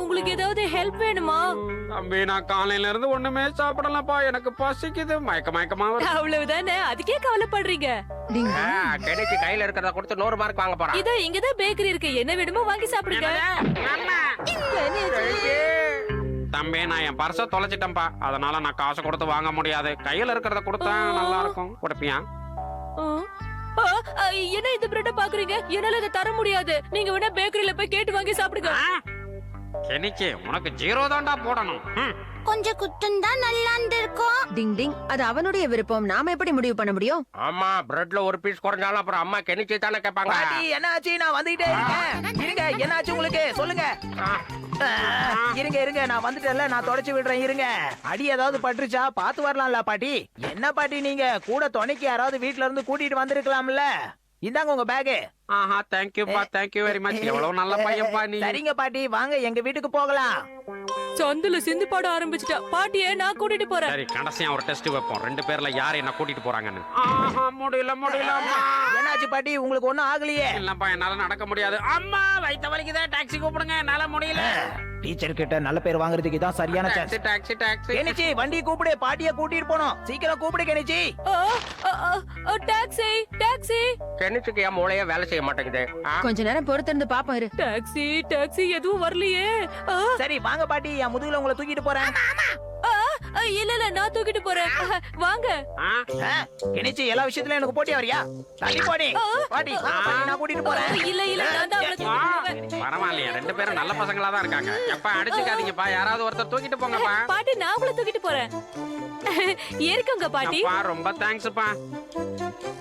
உங்களுக்கு ஏதாவது ஹெல்ப் வேணுமா? தம்பி நான் காலையில இருந்து ஒண்ணுமே சாப்பிடலப்பா, எனக்கு பசிக்குது, மயக்கமா வருது. அவ்வளவுதானே, அதுக்கே கவலைப்படுறீங்க? டிங் கிடைச்சு கையில இருக்கிறத கொடுத்து 100 மார்க் வாங்க போறான். இதோ இங்கதான் பேக்கரி இருக்கு, என்ன வேணுமோ வாங்கி சாப்பிடுங்க. தம்பி நான் என் பர்ஸ தொலைச்சிட்டேன்ப்பா, அதனால நான் காசு கொடுத்து வாங்க முடியாது. கையில இருக்கிறத கொடுத்தா நல்லா இருக்கும். கொடுப்பியா? ஆ, ஆ, என்ன இந்த பிரெட்ட பாக்குறீங்க? என்னால இதை தர முடியாது. நீங்க வேணா பேக்கரியில போய் கேட்டு வாங்கி சாப்பிடுங்க. கெனிச்சி உனக்கு 0 தான்டா போடணும். கொஞ்சம் குத்துந்தா நல்லா இருந்திருக்கும். டிங் டிங் அது அவனுடைய விருப்பம், நாம எப்படி முடிவு பண்ண முடியும்? ஆமா, பிரெட்ல ஒரு பீஸ் குறைஞ்சாலும் அப்புறம் அம்மா கெனிச்சு தானே கேட்பாங்க. பாட்டி என்னாச்சு? நான் வந்துட்டே இருக்கேன். இருங்க, என்னாச்சு உங்களுக்கு சொல்லுங்க. இருங்க நான் வந்துட்டேன்ல, நான் தொடச்சு விடுறேன். இருங்க, அடி ஏதாவது பட்டுருச்சா பாத்து வரலாம்ல பாட்டி? என்ன பாட்டி நீங்க கூட துணைக்கு யாராவது வீட்ல இருந்து கூட்டிட்டு வந்திருக்கலாம்ல? இந்தாங்க உங்க பேகு. ஆஹா, தேங்க்யூப்பா, தேங்க்யூ வெரி மச். எவ்வளவு நல்ல பையன்பா நீ. சரிங்க பாட்டி, வாங்க எங்க வீட்டுக்கு போகலாம். சந்துல சிந்து பாட ஆரம்பிச்சிட்டா. பாட்டியே நான் கூட்டிட்டு போறேன். சரி, கடைசியா ஒரு டெஸ்ட் வைப்போம், 2 பேர்ல யார் என்ன கூட்டிட்டு போறாங்கன்னு. ஆஹா, முடியலம்மா. என்னாச்சு பாட்டி, உங்களுக்கு ஒண்ணும் ஆகலையே? இல்லப்பா, என்னால நடக்க முடியாது. அம்மா வயித்த வலிக்குதே, டாக்ஸி கூப்பிடுங்க, என்னால முடியல. டீச்சர் கிட்ட நல்ல பேர் வாங்குறதுக்கு இதான் சரியான சான்ஸ். டாக்ஸி. கெனிச்சி வண்டி கூப்பிடு, பாட்டிய கூட்டிட்டு போணும். சீக்கிரம் கூப்பிடு கெனிச்சி. டாக்ஸி டாக்ஸி கெனிச்சுக்கு என் மூளையே வேலை செய்ய மாட்டேங்குது. கொஞ்ச நேரம் பொறுத்திருந்து பாப்போம் இரு. டாக்ஸி டாக்ஸி எதுவும் வரலையே. சரி வாங்க பாட்டி, என் முதுகுல உங்களை தூக்கிட்டு போறேன். இல்ல நான் தூக்கிட்டு போறேன். வாங்க. கெனிச்சி எல்லா விஷயத்துலயும் எனக்கு போட்டி வரியா? தள்ளி போடி பாட்டி, வாங்க பாட்டி, நான் கூட்டிட்டு போறேன். இல்ல நான் தான் அவளை தூக்கிட்டு போவேன். பரவாயில்லையா, 2 பேரும் நல்ல பசங்களா தான் இருக்காங்க. எப்பா அடிச்சுக்காதீங்கப்பா, யாராவது ஒருத்தர் தூக்கிட்டு போங்கப்பா. பாட்டி நான் உங்களை தூக்கிட்டு போறேன். ஏறிக்கோங்க பாட்டி. அப்பா ரொம்ப தேங்க்ஸ்ப்பா.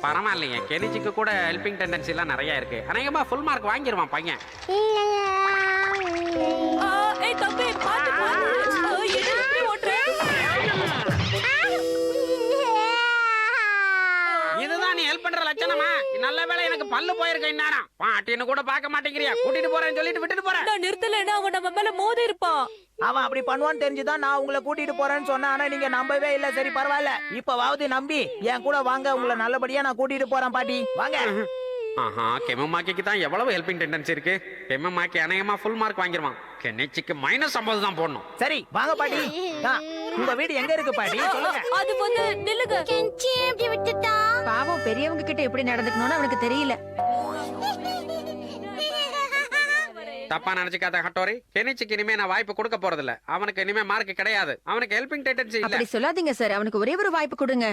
பரவாயில்லைங்க, கெனிச்சிக்கு கூட ஹெல்பிங் டெண்டன்சி எல்லாம் நிறைய இருக்கு. அநேகமா ஃபுல் மார்க் வாங்கிடுவான் பையன். ஏய் தம்பி பாத்து என்ன இப்படி ஓட்ற? இதுதான் நீ ஹெல்ப் பண்ற லட்சணமா? நல்ல வேளை எனக்கு பல்லு போயிருக்க இந்நேரம். பாட்டின்னு கூட பார்க்க மாட்டேங்கிறியா? கூட்டிட்டு போறேன்னு சொல்லிட்டு விட்டுட்டு போறேன். நான் நிறுத்தலைன்னா அவன் நம்ம மேல மோதி இருப்பான். அவன் அப்படி பண்ணுவான்னு தெரிஞ்சுதான் நான் உங்களை கூட்டிட்டு போறேன்னு சொன்னேன். ஆனா நீங்க நம்பவே இல்ல. சரி பரவாயில்ல, இப்பவாவது நம்பி என் கூட வாங்க. உங்களை நல்லபடியா நான் கூட்டிட்டு போறேன் பாட்டி, வாங்க. ஆஹா, கெமமாக்கிக்கு தான் எவ்வளவு ஹெல்பிங் டெண்டன்சி இருக்கு. கெமமாக்கி அநேகமா ஃபுல் மார்க் வாங்கிடுவான். கெனிச்சிக்கு -50 தான் போடணும். சரி வாங்க பாட்டி. உங்க வீடு எங்க இருக்கு பாட்டி சொல்லுங்க. அது வந்து நில்லுங்க. கெஞ்சி எப்படி விட்டுட்டா? பாவம், பெரியவங்க கிட்ட எப்படி நடந்துக்கணும்னு அவனுக்கு தெரியல. தப்பா நினைச்சுக்காத ஹட்டோரி. கெனிச்சிக்கு இனிமே நான் வாய்ப்பு கொடுக்க போறது இல்ல. அவனுக்கு இனிமே மார்க் கிடையாது. அவனுக்கு ஹெல்பிங் டெண்டன்சி இல்ல. அப்படி சொல்லாதீங்க சார், அவனுக்கு ஒரே ஒரு வாய்ப்பு கொடுங்க.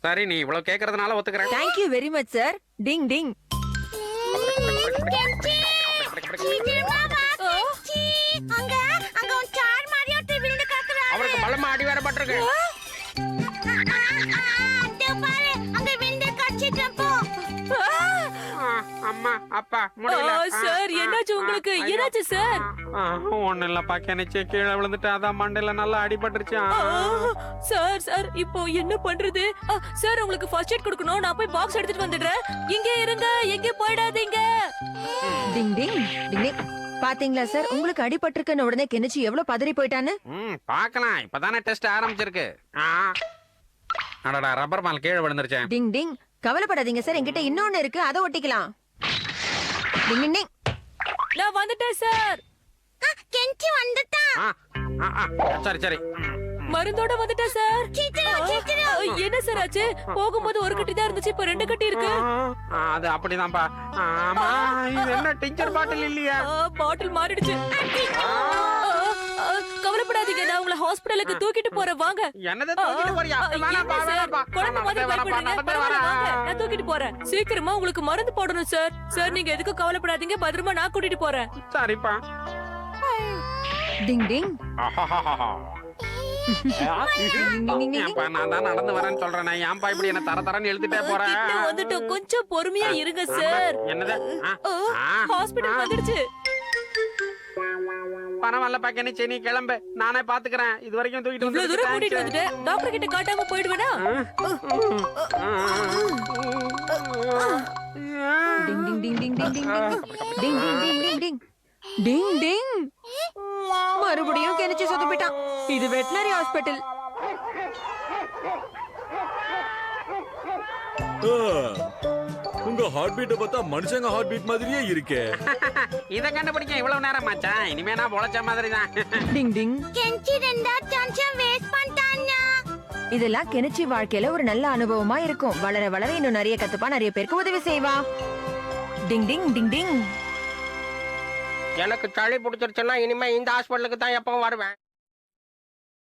சரி, நீ இவ்வளவு கேக்குறதுனால ஒத்துக்கிறேன். Thank you very much sir. Ding ding. கெஞ்சி சீக்கிரமா வா கெஞ்சி. அங்க ஒரு சார் மாதிரி ஒருத்தர் விழுந்து கிடக்குறாரு. அவருக்கு பலமா அடி வேற பட்டிருக்கு. அதோ பாரு, அங்க விழுந்து கடிச்சிட்டேன் போ. அம்மா அப்பா முடியல. சார் என்னாச்சு உங்களுக்கு? என்னாச்சு சார்? ஒண்ணு இல்லப்பா, கெனிச்சி கீழே விழுந்துட்டு அதான் மண்டையில நல்லா அடிபட்டுருச்சு. சார் இப்போ என்ன பண்றது? சார் உங்களுக்கு ஃபர்ஸ்ட் எய்ட் கொடுக்கணும். நான் போய் பாக்ஸ் எடுத்துட்டு வந்துடுறேன். இங்க இருங்க, எங்க போயிடாதீங்க. டிங் டிங் டிங் டிங். பாத்தீங்களா சார், உங்களுக்கு அடிபட்டிருக்குன்னு உடனே கெனிச்சி எவ்வளவு பதறி போயிட்டான்னு. பாக்கலாம், இப்பதானே டெஸ்ட் ஆரம்பிச்சிருக்கு. அடடா, ரப்பர் பால் கீழே விழுந்துருச்சேன். டிங் டிங். கவலைப்படாதீங்க சார், என்கிட்ட இன்னொன்னு இருக்கு, அதை ஒட்டிக்கலாம். டிங் டிங் டிங். நான் வந்துட்டேன் சார். கெஞ்சி வந்துட்டா. சரி மருந்தோட வந்துட்டேன் சார். சீக்கிரம். என்ன சார் ஆச்சு? போகும்போது ஒரு கட்டி தான் இருந்துச்சு, இப்ப 2 கட்டி இருக்கு. அது அப்படிதான்ப்பா. ஆமா, இது என்ன டிஞ்சர் பாட்டில் இல்லையா? பாட்டில் மாறிடுச்சு. கவலைப்படாதீங்க, நான் உங்களை ஹாஸ்பிடலுக்கு தூக்கிட்டு போறேன், வாங்க. என்னது தூக்கிட்டு போறியா? வேணாம்ப்பா, வேணாம்ப்பா. குழந்தை மாதிரி பயப்படுறீங்க. நடந்தே பரவாயில்ல, வரேன். வாங்க, நான் தூக்கிட்டு போறேன். சீக்கிரமா உங்களுக்கு மருந்து போடணும் சார். சார் நீங்க எதுக்கும் கவலைப்படாதீங்க, பத்திரமா நான் கூட்டிட்டு போறேன். சரிப்பா. டிங் டிங். ஏன்பா, நான் தான் நடந்து வரேன்னு சொல்றேன். ஏன்பா இப்படி என்ன தரன்னு எழுதிட்டே போறேன்? கிட்ட வந்துட்டோம், கொஞ்சம் பொறுமையா இருங்க சார். என்னது? ஹாஸ்பிடல் வந்துடுச்சு. பரவாயில்லப்பா கெனிச்சி, நீ கிளம்பு, நானே பாத்துக்கிறேன். இது வரைக்கும் தூக்கிட்டு இவ்வளவு தூரம் கூட்டிட்டு வந்துட்டேன். டாக்டர் கிட்ட காட்டாம போயிடுவேனா? டிங் டிங் டிங் டிங் டிங் டிங் டிங் டிங் டிங் டிங் டிங் டிங் டிங். மறுபடியும் கெனிச்சி சொதப்பிட்டான். இது வெட்டினரி ஹாஸ்பிடல். உங்க ஹார்ட் பீட்டை பார்த்தா மனுஷங்க ஹார்ட் பீட் மாதிரியே இருக்கே. இத கண்டுபிடிக்க இவ்வளவு நேரம் ஆச்சான். இனிமே நான் பொழைச்ச மாதிரி தான். டிங் டிங். கெஞ்சி ரெண்டா சான்ஸ வேஸ்ட் பண்ணிட்டான்னா. இதெல்லாம் கெனிச்சி வாழ்க்கையில ஒரு நல்ல அனுபவமா இருக்கும். வளர வளர இன்னும் நிறைய கத்துப்பா, நிறைய பேருக்கு உதவி செய்வா. டிங் டிங் டிங் டிங். எனக்கு சளி பிடிச்சிருச்சுன்னா இனிமே இந்த ஹாஸ்பிட்டலுக்கு தான் எப்பவும் வருவேன்.